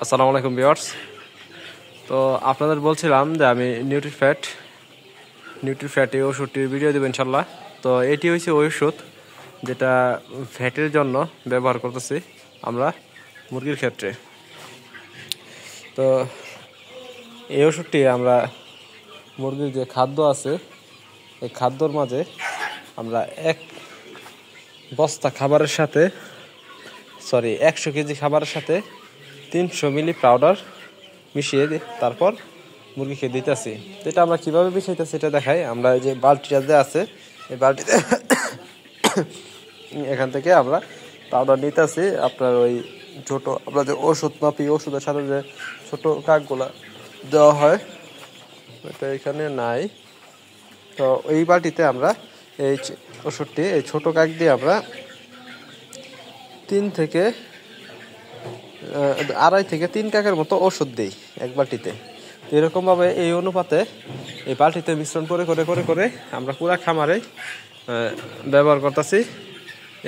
আসসালামু আলাইকুম ভিউয়ার্স। তো আপনাদের বলছিলাম যে আমি নিউট্রিফ্যাট এই ওষুধটির ভিডিও দেবো ইনশাল্লাহ। তো এটি হচ্ছে ওই ওষুধ যেটা ফ্যাটের জন্য ব্যবহার করতেছি আমরা মুরগির ক্ষেত্রে। তো এই ওষুধটি আমরা মুরগির যে খাদ্য আছে এই খাদ্যর মাঝে আমরা 100 কেজি খাবারের সাথে 300 মিলি পাউডার মিশিয়ে তারপর মুরগিকে দিতেছি। তো এটা আমরা কীভাবে মিশাইতেছি এটা দেখাই। আমরা এই যে বালতিটা যে আছে এই বালতিতে এখান থেকে আমরা পাউডার নিতেছি। আপনার ওই ছোটো আমরা যে ওষুধ মাপি ওষুধের সাথে যে ছোটো কাকগুলা দেওয়া হয় এটা এখানে নাই। তো এই বালতিতে আমরা এই ওষুধটি এই ছোটো কাক দিয়ে আমরা 2.5 থেকে 3 কাকের মতো ওষুধ দিই এক বালতিতে। তো এরকমভাবে এই অনুপাতে এই বালতিতে মিশ্রণ করে করে করে করে আমরা পুরা খামারে ব্যবহার করতেছি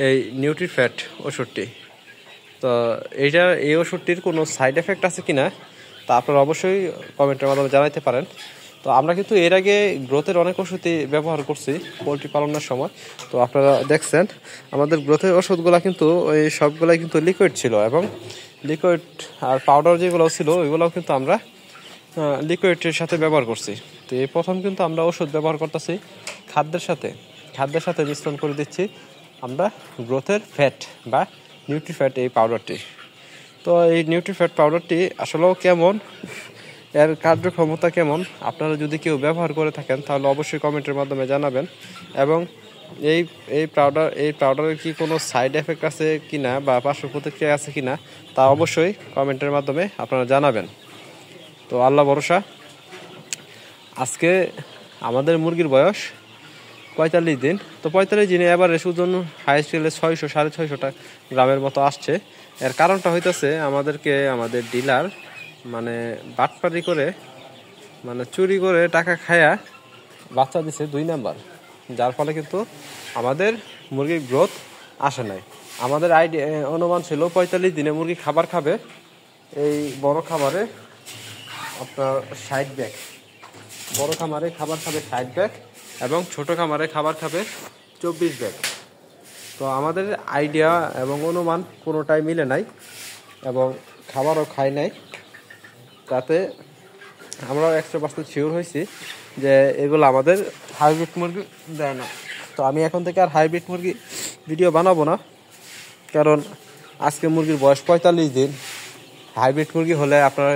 এই নিউট্রিফ্যাট ওষুধটি। তো এই ওষুধটির কোনো সাইড এফেক্ট আছে কি না তা আপনারা অবশ্যই কমেন্টের মাধ্যমে জানাইতে পারেন। তো আমরা কিন্তু এর আগে গ্রোথের অনেক ওষুধই ব্যবহার করছি পোলট্রি পালনের সময়। তো আপনারা দেখছেন আমাদের গ্রোথের ওষুধগুলো কিন্তু ওই সবগুলাই কিন্তু লিকুইড ছিল, এবং লিকুইড আর পাউডার যেগুলো ছিল ওইগুলোও কিন্তু আমরা লিকুইডের সাথে ব্যবহার করছি। তো এই প্রথম কিন্তু আমরা ওষুধ ব্যবহার করতেছি খাদ্যের সাথে মিশ্রণ করে দিচ্ছি আমরা গ্রোথের ফ্যাট বা নিউট্রিফ্যাট এই পাউডারটি। তো এই নিউট্রিফ্যাট পাউডারটি আসলেও কেমন, এর কার্যক্ষমতা কেমন, আপনারা যদি কেউ ব্যবহার করে থাকেন তাহলে অবশ্যই কমেন্টের মাধ্যমে জানাবেন। এবং এই পাউডারের কি কোনো সাইড এফেক্ট আছে কিনা বা পার্শ্ব প্রতিক্রিয়া আছে কিনা তা অবশ্যই কমেন্টের মাধ্যমে আপনারা জানাবেন। তো আল্লাহ ভরসা। আজকে আমাদের মুরগির বয়স 45 দিন। তো 45 দিনে এবারে ওজন হাইস্ট গেলে 600-650 গ্রামের মতো আসছে। এর কারণটা হইতেছে আমাদের ডিলার বাটপারি করে চুরি করে টাকা খায়া বাচ্চা দিছে 2 নাম্বার, যার ফলে কিন্তু আমাদের মুরগির গ্রোথ আসে নাই। আমাদের অনুমান ছিল 45 দিনে মুরগি খাবার খাবে এই বড় খামারে আপনার 60 ব্যাগ, বড় খামারে খাবার খাবে 60 ব্যাগ এবং ছোট খামারে খাবার খাবে 24 ব্যাগ। তো আমাদের আইডিয়া এবং অনুমান কোনোটাই মিলে নাই এবং খাবারও খাই নাই। তাতে আমরাও 100% শিওর হয়েছি যে এগুলো আমাদের হাইব্রিড মুরগি দেয় না। তো আমি এখন থেকে আর হাইব্রিড মুরগি ভিডিও বানাবো না, কারণ আজকে মুরগির বয়স 45 দিন। হাইব্রিড মুরগি হলে আপনার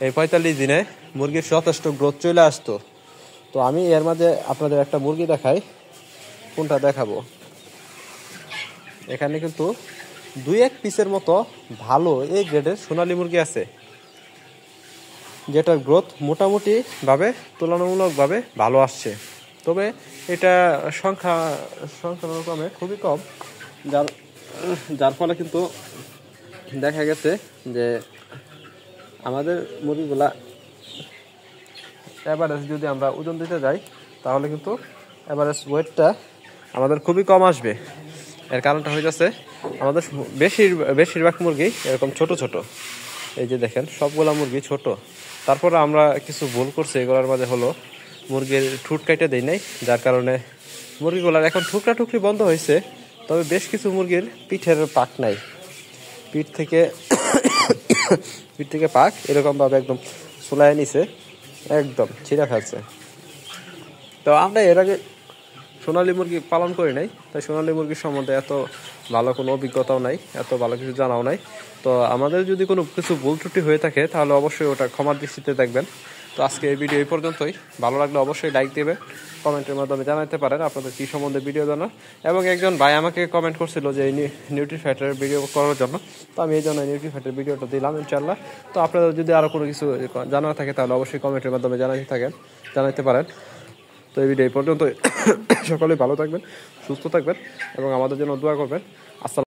এই 45 দিনে মুরগির যথেষ্ট গ্রোথ চলে আসতো। তো আমি এর মাঝে আপনাদের একটা মুরগি দেখাই। কোনটা দেখাবো? এখানে কিন্তু 2-1 পিসের মতো ভালো এই গ্রেডের সোনালী মুরগি আছে, যেটার গ্রোথ মোটামুটিভাবে তুলনামূলকভাবে ভালো আসছে। তবে এটা সংখ্যানুক্রমে খুবই কম, যার ফলে কিন্তু দেখা গেছে যে আমাদের মুরগিগুলা অ্যাভারেজ যদি আমরা ওজন দিতে যাই তাহলে কিন্তু অ্যাভারেজ ওয়েটটা আমাদের খুবই কম আসবে। এর কারণটা হয়ে যাচ্ছে আমাদের বেশিরভাগ মুরগি এরকম ছোট ছোট। এই যে দেখেন সবগুলা মুরগি ছোট। তারপরে আমরা কিছু ভুল করছি এগুলোর মাঝে হলো মুরগির ঠুট কাইটে দেই নাই, যার কারণে মুরগিগুলার এখন ঠুকরি বন্ধ হয়েছে। তবে বেশ কিছু মুরগির পিঠের পাক নাই, পিঠ থেকে পাক এরকমভাবে একদম চুলায় নিছে, একদম ছিঁড়া খাচ্ছে। তো আমরা এর আগে সোনালী মুরগি পালন করি নাই, তাই সোনালী মুরগির সম্বন্ধে এত ভালো কোনো অভিজ্ঞতাও নাই, এত ভালো কিছু জানাও নাই। তো আমাদের যদি কোনো কিছু ভুল ত্রুটি হয়ে থাকে তাহলে অবশ্যই ওটা ক্ষমার দৃষ্টিতে দেখবেন। তো আজকে এই ভিডিও এই পর্যন্তই। ভালো লাগলে অবশ্যই লাইক দেবেন, কমেন্টের মাধ্যমে জানাতে পারেন আপনাদের কী সম্বন্ধে ভিডিও জানার। এবং একজন ভাই আমাকে কমেন্ট করছিল যে এই নিউট্রিফ্যাটের ভিডিও করার জন্য, তো আমি এই জন্য নিউট্রিফ্যাটের ভিডিওটা দিলাম ইনশাল্লাহ। তো আপনাদের যদি আরও কোনো কিছু জানার থাকে তাহলে অবশ্যই কমেন্টের মাধ্যমে জানাতে পারেন। তো এই ভিডিও এই পর্যন্ত। সকলেই ভালো থাকবেন, সুস্থ থাকবেন এবং আমাদের জন্য দোয়া করবেন। আসসালাম।